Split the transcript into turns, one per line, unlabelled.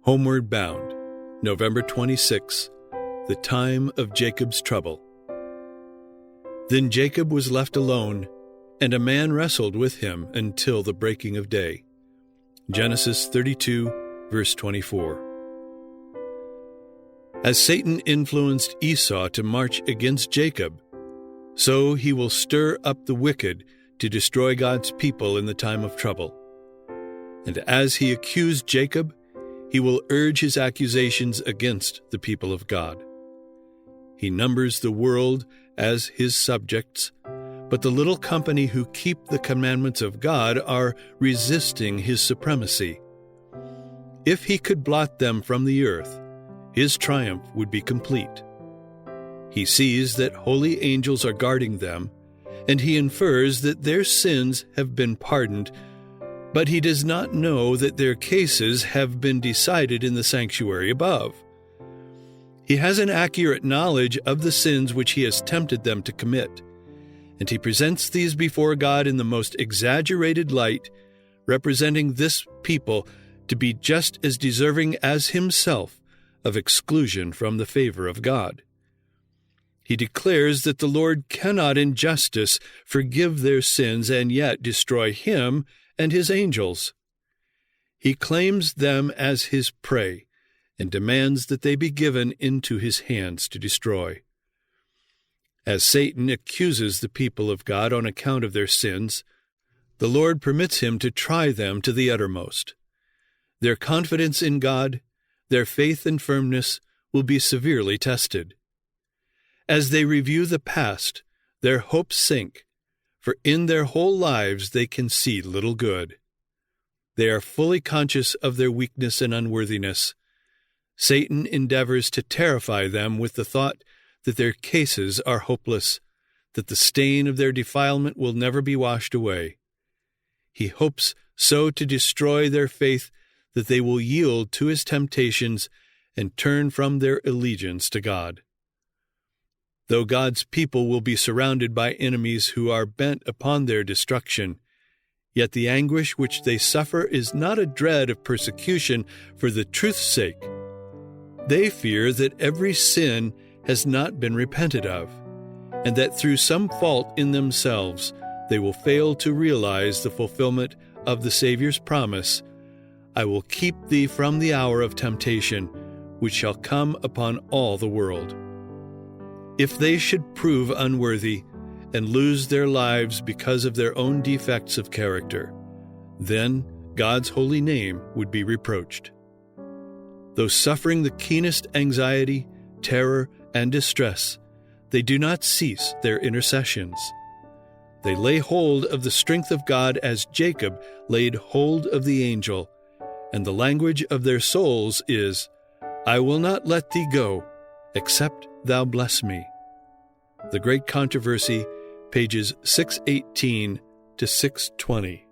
Homeward Bound, November 26, the time of Jacob's trouble. Then Jacob was left alone, and a man wrestled with him until the breaking of day. Genesis 32, verse 24. As Satan influenced Esau to march against Jacob, so he will stir up the wicked to destroy God's people in the time of trouble. And as he accused Jacob, he will urge his accusations against the people of God. He numbers the world as his subjects, but the little company who keep the commandments of God are resisting his supremacy. If he could blot them from the earth, his triumph would be complete. He sees that holy angels are guarding them, and he infers that their sins have been pardoned, but he does not know that their cases have been decided in the sanctuary above. He has an accurate knowledge of the sins which he has tempted them to commit, and he presents these before God in the most exaggerated light, representing this people to be just as deserving as himself of exclusion from the favor of God. He declares that the Lord cannot in justice forgive their sins and yet destroy him and his angels. He claims them as his prey and demands that they be given into his hands to destroy. As Satan accuses the people of God on account of their sins, the Lord permits him to try them to the uttermost. Their confidence in God, their faith and firmness will be severely tested. As they review the past, their hopes sink, for in their whole lives they can see little good. They are fully conscious of their weakness and unworthiness. Satan endeavors to terrify them with the thought that their cases are hopeless, that the stain of their defilement will never be washed away. He hopes so to destroy their faith that they will yield to his temptations and turn from their allegiance to God. Though God's people will be surrounded by enemies who are bent upon their destruction, yet the anguish which they suffer is not a dread of persecution for the truth's sake. They fear that every sin has not been repented of, and that through some fault in themselves they will fail to realize the fulfillment of the Savior's promise, "I will keep thee from the hour of temptation, which shall come upon all the world." If they should prove unworthy and lose their lives because of their own defects of character, then God's holy name would be reproached. Though suffering the keenest anxiety, terror, and distress, they do not cease their intercessions. They lay hold of the strength of God as Jacob laid hold of the angel, and the language of their souls is, "I will not let thee go, except thou bless me." The Great Controversy, pages 618 to 620.